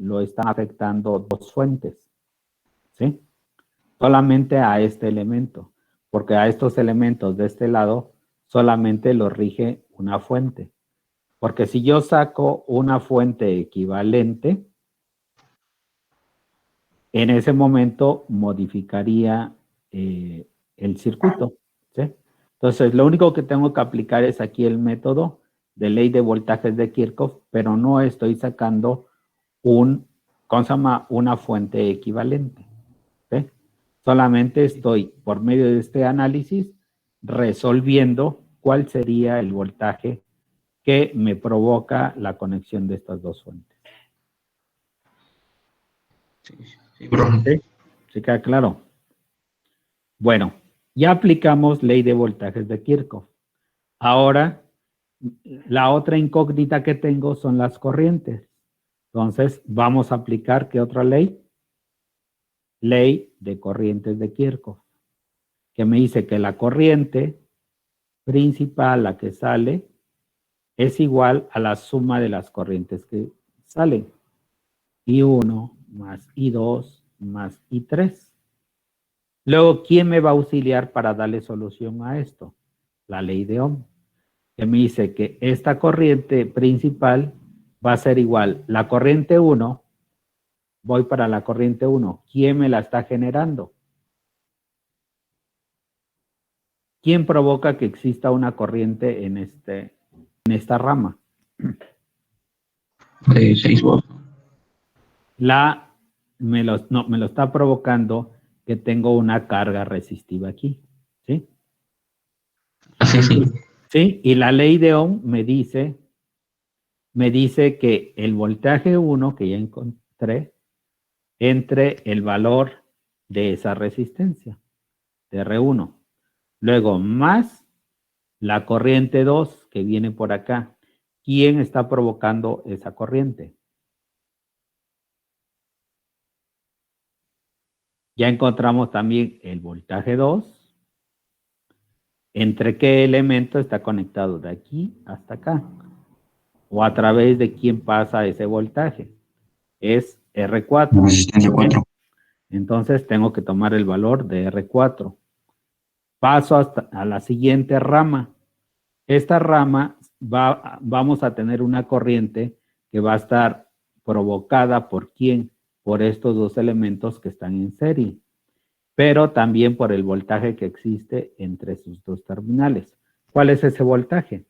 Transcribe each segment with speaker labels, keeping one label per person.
Speaker 1: lo están afectando dos fuentes, ¿sí? Solamente a este elemento, porque a estos elementos de este lado solamente los rige una fuente. Porque si yo saco una fuente equivalente, en ese momento modificaría el circuito, ¿sí? Entonces, lo único que tengo que aplicar es aquí el método de ley de voltajes de Kirchhoff, pero no estoy sacando ¿cómo se llama? Una fuente equivalente, ¿sí? Solamente estoy, por medio de este análisis, resolviendo cuál sería el voltaje que me provoca la conexión de estas dos fuentes.
Speaker 2: Sí, bro.
Speaker 1: ¿Sí? ¿Sí queda claro? Bueno, ya aplicamos ley de voltajes de Kirchhoff. Ahora, la otra incógnita que tengo son las corrientes. Entonces, vamos a aplicar, ¿qué otra ley? Ley de corrientes de Kirchhoff, que me dice que la corriente principal, la que sale, es igual a la suma de las corrientes que salen. I1 más I2 más I3. Luego, ¿quién me va a auxiliar para darle solución a esto? La ley de Ohm, que me dice que esta corriente principal va a ser igual. La corriente 1, voy para la corriente 1. ¿Quién me la está generando? ¿Quién provoca que exista una corriente en esta rama?
Speaker 2: De 6 volts.
Speaker 1: Me lo está provocando que tengo una carga resistiva aquí, ¿sí?
Speaker 2: Así sí.
Speaker 1: Sí, y la ley de Ohm me dice que el voltaje 1 que ya encontré entre el valor de esa resistencia, de R1, luego más la corriente 2 que viene por acá. ¿Quién está provocando esa corriente? Ya encontramos también el voltaje 2. ¿Entre qué elemento está conectado de aquí hasta acá? ¿O a través de quién pasa ese voltaje? Es R4.
Speaker 2: Resistencia 4.
Speaker 1: Entonces tengo que tomar el valor de R4. Paso hasta a la siguiente rama. Esta rama vamos a tener una corriente que va a estar provocada por quién, por estos dos elementos que están en serie, pero también por el voltaje que existe entre sus dos terminales. ¿Cuál es ese voltaje?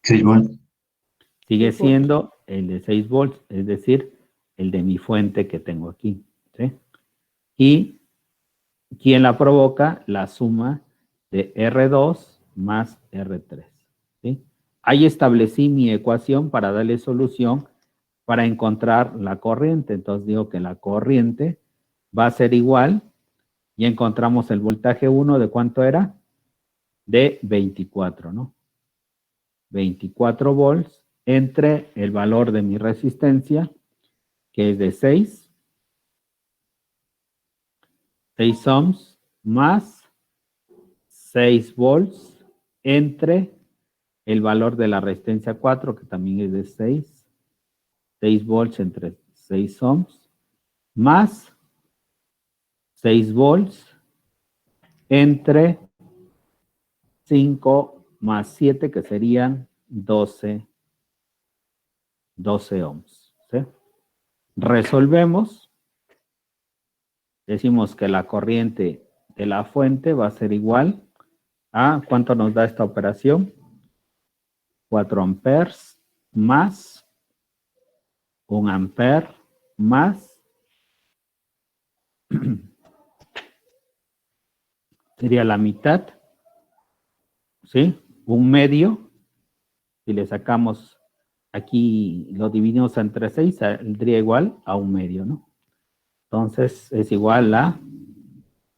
Speaker 2: 6 volts.
Speaker 1: Sigue siendo el de 6 volts, es decir, el de mi fuente que tengo aquí, ¿sí? Y ¿quién la provoca? La suma de R2 más R3, ¿sí? Ahí establecí mi ecuación para darle solución para encontrar la corriente. Entonces digo que la corriente va a ser igual, y encontramos el voltaje 1, ¿de cuánto era? De 24, ¿no? 24 volts entre el valor de mi resistencia, que es de 6 ohms, más 6 volts entre el valor de la resistencia 4, que también es de 6 volts entre 6 ohms, más 6 volts entre 5 más 7, que serían 12 ohms, ¿sí? Resolvemos, decimos que la corriente de la fuente va a ser igual a, ¿cuánto nos da esta operación? 4 amperes más 1 ampere más sería la mitad, ¿sí? Un medio, si le sacamos aquí, lo dividimos entre 6, saldría igual a un medio, ¿no? Entonces es igual a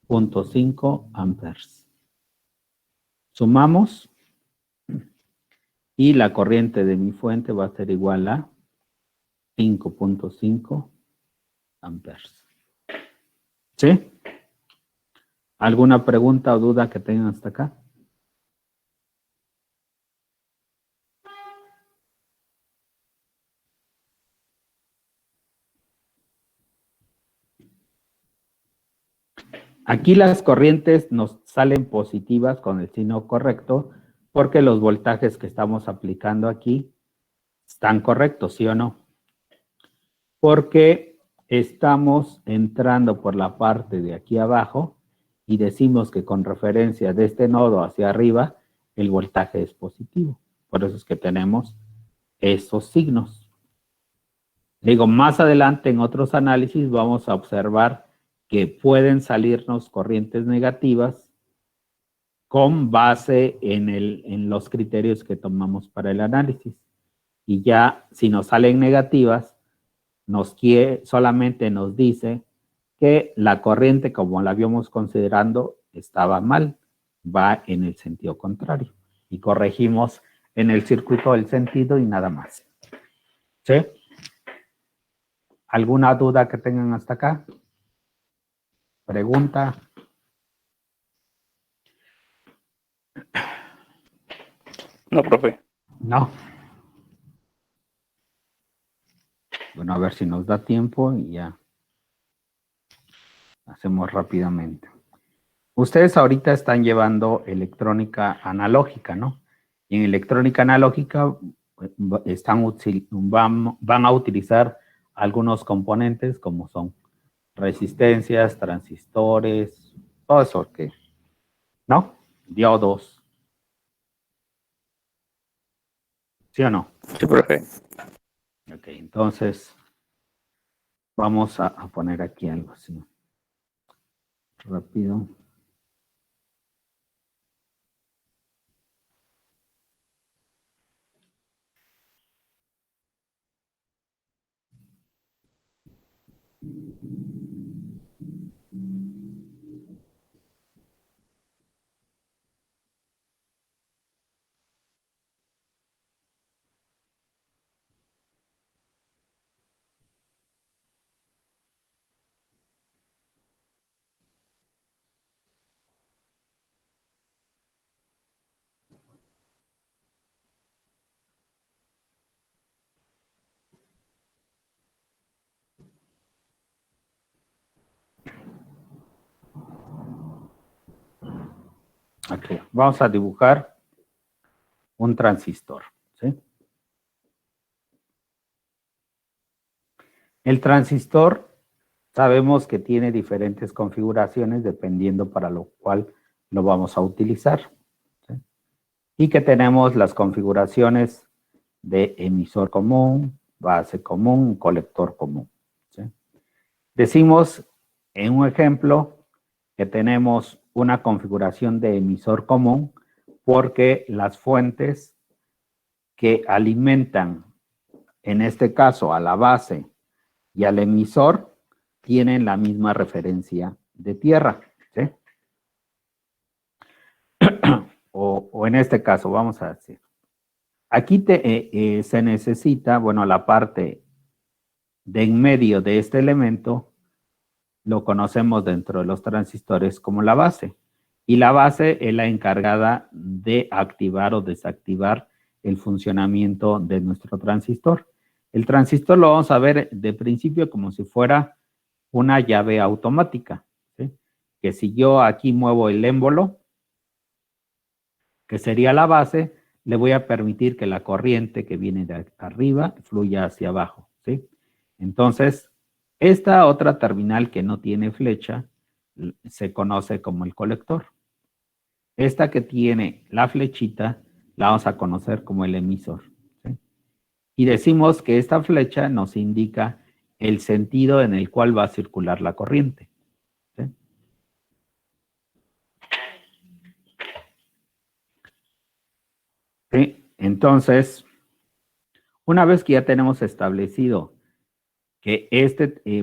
Speaker 1: 0.5 amperes. Sumamos y la corriente de mi fuente va a ser igual a 5.5 amperes. ¿Sí? ¿Alguna pregunta o duda que tengan hasta acá? Aquí las corrientes nos salen positivas con el signo correcto porque los voltajes que estamos aplicando aquí están correctos, ¿sí o no? Porque estamos entrando por la parte de aquí abajo y decimos que con referencia de este nodo hacia arriba, el voltaje es positivo. Por eso es que tenemos esos signos. Digo, más adelante en otros análisis vamos a observar que pueden salirnos corrientes negativas con base en los criterios que tomamos para el análisis. Y ya si nos salen negativas, solamente nos dice que la corriente, como la habíamos considerando, estaba mal, va en el sentido contrario. Y corregimos en el circuito el sentido y nada más. ¿Sí? ¿Alguna duda que tengan hasta acá? ¿Pregunta?
Speaker 3: No, profe.
Speaker 1: No. Bueno, a ver si nos da tiempo y ya hacemos rápidamente. Ustedes ahorita están llevando electrónica analógica, ¿no? Y en electrónica analógica van a utilizar algunos componentes como son resistencias, transistores, todo eso que, ¿no? Diodos. ¿Sí o no?
Speaker 3: Sí, profe.
Speaker 1: Ok, entonces vamos a poner aquí algo así. Rápido. Ok, vamos a dibujar un transistor, ¿sí? El transistor sabemos que tiene diferentes configuraciones dependiendo para lo cual lo vamos a utilizar, ¿sí? Y que tenemos las configuraciones de emisor común, base común, colector común, ¿sí? Decimos en un ejemplo que tenemos una configuración de emisor común porque las fuentes que alimentan, en este caso, a la base y al emisor, tienen la misma referencia de tierra, ¿sí? o en este caso, vamos a decir, aquí se necesita, bueno, la parte de en medio de este elemento, lo conocemos dentro de los transistores como la base. Y la base es la encargada de activar o desactivar el funcionamiento de nuestro transistor. El transistor lo vamos a ver de principio como si fuera una llave automática, ¿sí? Que si yo aquí muevo el émbolo, que sería la base, le voy a permitir que la corriente que viene de arriba fluya hacia abajo, ¿sí? Entonces, esta otra terminal que no tiene flecha se conoce como el colector. Esta que tiene la flechita la vamos a conocer como el emisor, ¿sí? Y decimos que esta flecha nos indica el sentido en el cual va a circular la corriente, ¿sí? ¿Sí? Entonces, una vez que ya tenemos establecido que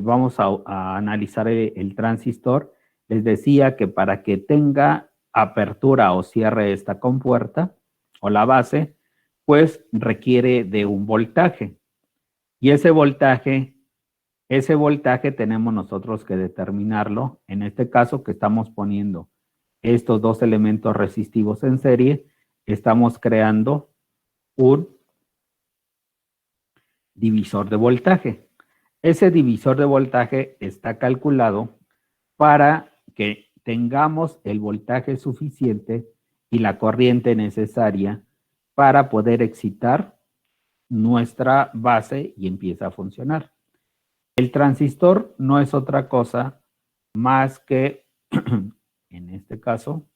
Speaker 1: vamos a analizar el transistor, les decía que para que tenga apertura o cierre esta compuerta o la base, pues requiere de un voltaje. Y ese voltaje tenemos nosotros que determinarlo. En este caso que estamos poniendo estos dos elementos resistivos en serie, estamos creando un divisor de voltaje. Ese divisor de voltaje está calculado para que tengamos el voltaje suficiente y la corriente necesaria para poder excitar nuestra base y empieza a funcionar. El transistor no es otra cosa más que, en este caso,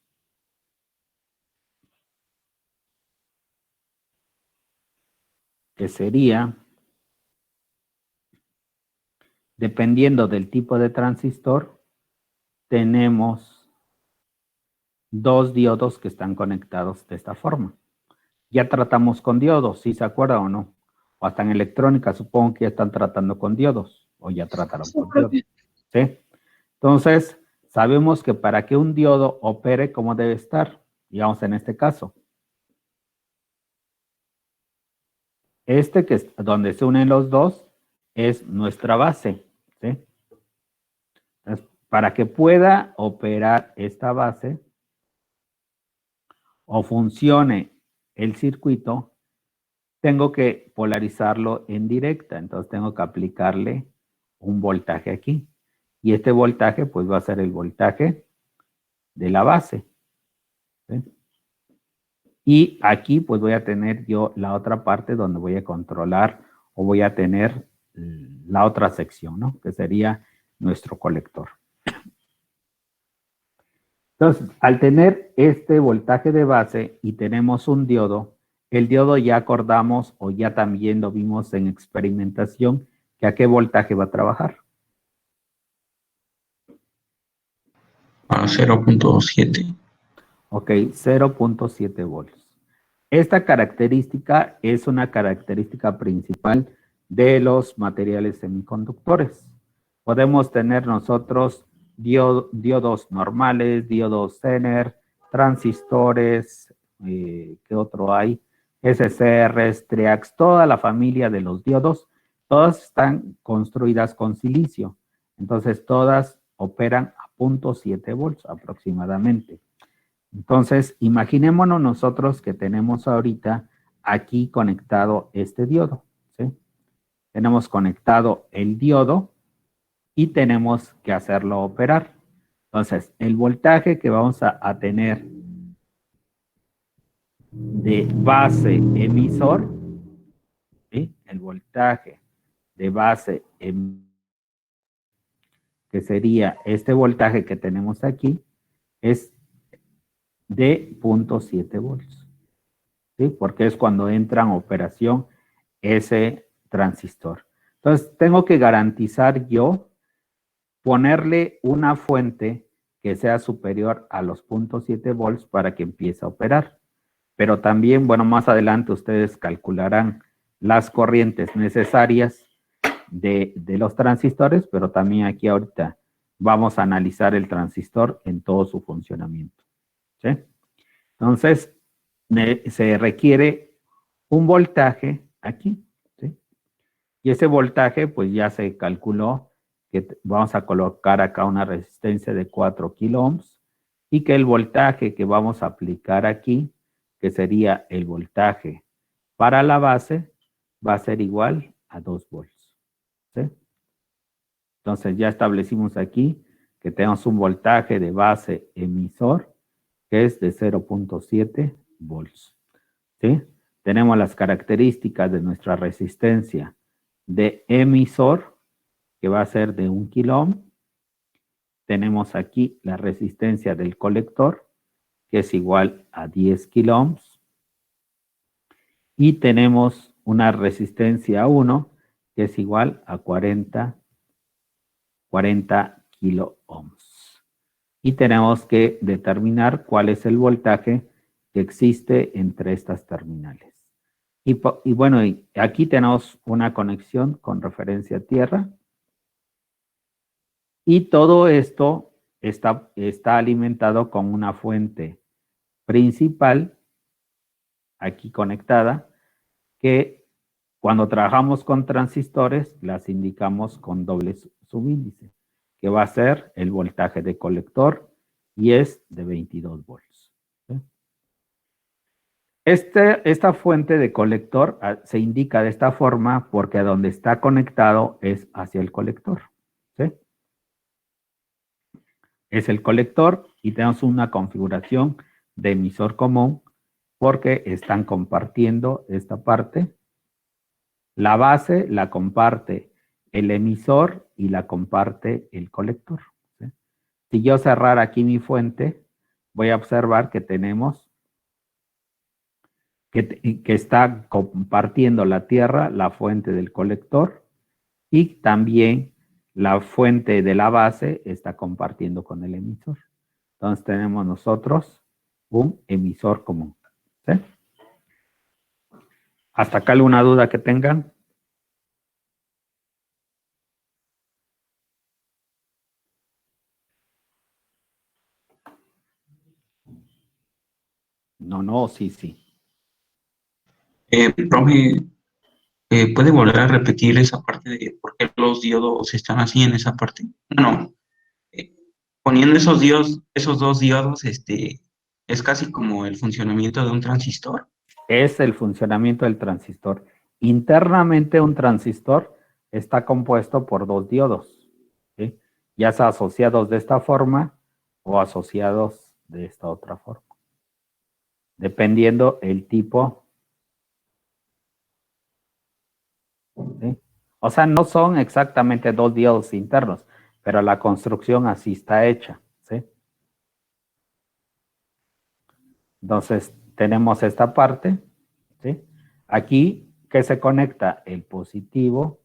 Speaker 1: que sería, dependiendo del tipo de transistor, tenemos dos diodos que están conectados de esta forma. Ya tratamos con diodos, ¿sí se acuerda o no? O hasta en electrónica, supongo que ya están tratando con diodos, o ya trataron con diodos. ¿Sí? Entonces, sabemos que para que un diodo opere, ¿cómo debe estar? Digamos en este caso. Este que es donde se unen los dos es nuestra base. ¿Sí? Entonces, para que pueda operar esta base o funcione el circuito, tengo que polarizarlo en directa. Entonces, tengo que aplicarle un voltaje aquí. Y este voltaje, pues, va a ser el voltaje de la base. ¿Sí? Y aquí, pues, voy a tener yo la otra parte donde voy a controlar o voy a tener la otra sección, ¿no? Que sería nuestro colector. Entonces, al tener este voltaje de base y tenemos un diodo, el diodo ya acordamos o ya también lo vimos en experimentación que a qué voltaje va a trabajar.
Speaker 2: A 0.7.
Speaker 1: Ok, 0.7 volts. Esta característica es una característica principal de los materiales semiconductores. Podemos tener nosotros diodos normales, diodos Zener, transistores, ¿qué otro hay? SCRs, Triacs, toda la familia de los diodos, todas están construidas con silicio. Entonces, todas operan a 0.7 volts aproximadamente. Entonces, imaginémonos nosotros que tenemos ahorita aquí conectado este diodo, ¿sí? Tenemos conectado el diodo y tenemos que hacerlo operar. Entonces, el voltaje que vamos a tener de base emisor, ¿sí? El voltaje de base que sería este voltaje que tenemos aquí, es de 0.7 volts. ¿Sí? Porque es cuando entra en operación ese transistor. Entonces, tengo que garantizar yo ponerle una fuente que sea superior a los 0.7 volts para que empiece a operar. Pero también, bueno, más adelante ustedes calcularán las corrientes necesarias de los transistores, pero también aquí ahorita vamos a analizar el transistor en todo su funcionamiento. ¿Sí? Entonces, se requiere un voltaje aquí, ¿sí? Y ese voltaje, pues ya se calculó que vamos a colocar acá una resistencia de 4 kilo ohms y que el voltaje que vamos a aplicar aquí, que sería el voltaje para la base, va a ser igual a 2 volts, ¿sí? Entonces ya establecimos aquí que tenemos un voltaje de base emisor que es de 0.7 volts, ¿sí? Tenemos las características de nuestra resistencia de emisor, que va a ser de 1 kilo ohm. Tenemos aquí la resistencia del colector, que es igual a 10 kilo ohms. Y tenemos una resistencia 1, que es igual a 40 kilo ohms. Y tenemos que determinar cuál es el voltaje que existe entre estas terminales. Y bueno, aquí tenemos una conexión con referencia a tierra. Y todo esto está alimentado con una fuente principal, aquí conectada, que cuando trabajamos con transistores, las indicamos con doble subíndice, que va a ser el voltaje de colector y es de 22 volts. ¿Sí? Esta fuente de colector se indica de esta forma porque a donde está conectado es hacia el colector. ¿Sí? es el colector y tenemos una configuración de emisor común porque están compartiendo esta parte. La base la comparte el emisor y la comparte el colector. ¿Sí? Si yo cerrar aquí mi fuente, voy a observar que tenemos que está compartiendo la tierra, la fuente del colector, y también la fuente de la base está compartiendo con el emisor. Entonces tenemos nosotros un emisor común. ¿Sí? ¿Hasta acá alguna duda que tengan? No, sí.
Speaker 2: Profe, ¿puede volver a repetir esa parte de por qué los diodos están así en esa parte? Bueno, eh, poniendo esos dos diodos, es casi como el funcionamiento de un transistor.
Speaker 1: Es el funcionamiento del transistor. Internamente un transistor está compuesto por dos diodos, ¿sí? Ya sea asociados de esta forma o asociados de esta otra forma, dependiendo el tipo. ¿Sí? O sea, no son exactamente dos diodos internos, pero la construcción así está hecha. ¿Sí? Entonces, tenemos esta parte. ¿Sí? Aquí, ¿qué se conecta? El positivo.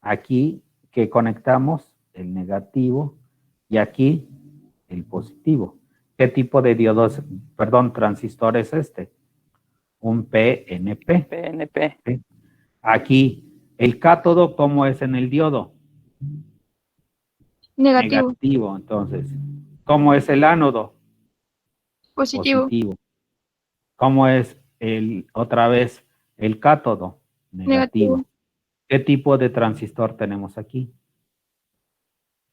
Speaker 1: Aquí, ¿qué conectamos? El negativo. Y aquí, el positivo. ¿Qué tipo de diodos, transistor es este? Un PNP.
Speaker 3: PNP.
Speaker 1: ¿Sí? Aquí, el cátodo, ¿cómo es en el diodo?
Speaker 4: Negativo.
Speaker 1: Negativo, entonces. ¿Cómo es el ánodo?
Speaker 4: Positivo.
Speaker 1: Positivo. ¿Cómo es otra vez el cátodo?
Speaker 4: Negativo.
Speaker 1: Negativo. ¿Qué tipo de transistor tenemos aquí?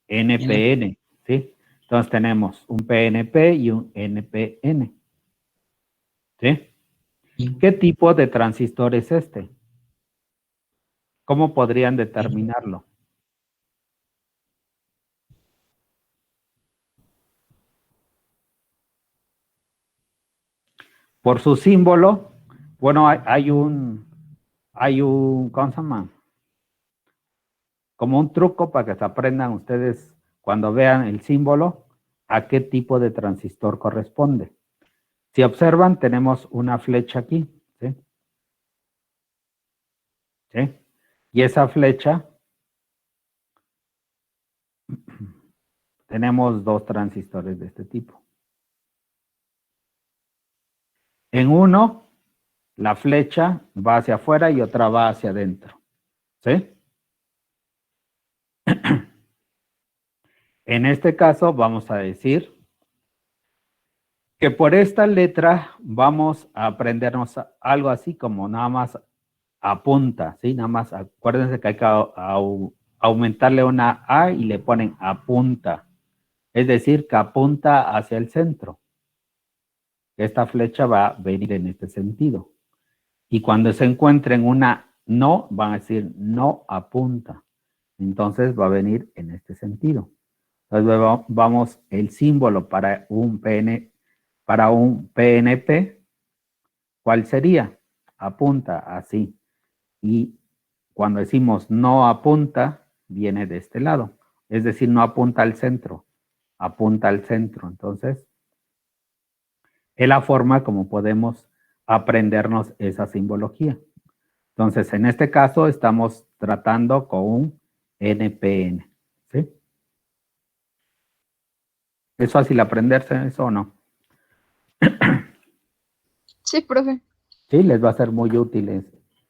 Speaker 1: NPN, ¿sí? Entonces tenemos un PNP y un NPN. ¿Sí? ¿Qué tipo de transistor es este? ¿Cómo podrían determinarlo? Por su símbolo, bueno, hay un, ¿cómo se llama? Como un truco para que se aprendan ustedes cuando vean el símbolo a qué tipo de transistor corresponde. Si observan, tenemos una flecha aquí, ¿sí? ¿Sí? Y esa flecha, tenemos dos transistores de este tipo. En uno, la flecha va hacia afuera y otra va hacia adentro, ¿sí? En este caso, vamos a decir que por esta letra vamos a aprendernos algo así como nada más apunta, ¿sí? Nada más acuérdense que hay que aumentarle una A y le ponen apunta. Es decir, que apunta hacia el centro. Esta flecha va a venir en este sentido. Y cuando se encuentren una no, van a decir no apunta. Entonces va a venir en este sentido. Entonces vamos el símbolo para un PNP, ¿cuál sería? Apunta así. Y cuando decimos no apunta, viene de este lado. Es decir, no apunta al centro, apunta al centro. Entonces, es la forma como podemos aprendernos esa simbología. Entonces, en este caso, estamos tratando con un NPN. ¿Sí? ¿Es fácil aprenderse eso o no?
Speaker 4: Sí, profe.
Speaker 1: Sí, les va a ser muy útil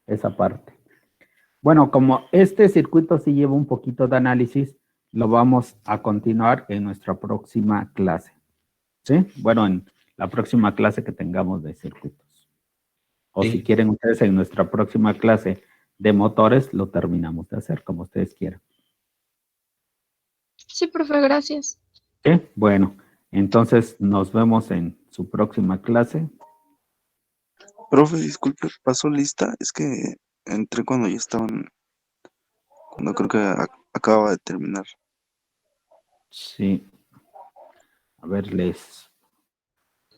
Speaker 1: esa parte. Bueno, como este circuito sí lleva un poquito de análisis, lo vamos a continuar en nuestra próxima clase. ¿Sí? Bueno, en la próxima clase que tengamos de circuitos. O
Speaker 2: Sí.
Speaker 1: si quieren ustedes en nuestra próxima clase de motores, lo terminamos de hacer, como ustedes quieran.
Speaker 4: Sí, profe, gracias.
Speaker 1: ¿Sí? Bueno, entonces nos vemos en su próxima clase.
Speaker 5: Profe, disculpe, ¿pasó lista? Es que entré cuando ya estaban, cuando creo que acababa de terminar.
Speaker 1: Sí. A ver, les.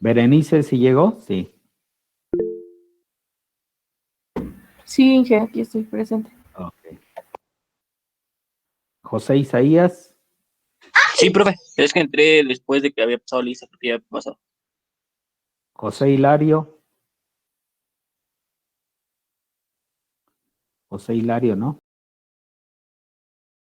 Speaker 1: Berenice, ¿sí llegó? Sí.
Speaker 6: Sí, Inge, aquí estoy presente.
Speaker 1: Ok. José Isaías.
Speaker 3: Sí, profe. Es que entré después de que había pasado lista, porque ya había pasado.
Speaker 1: José Hilario. José Hilario, ¿no?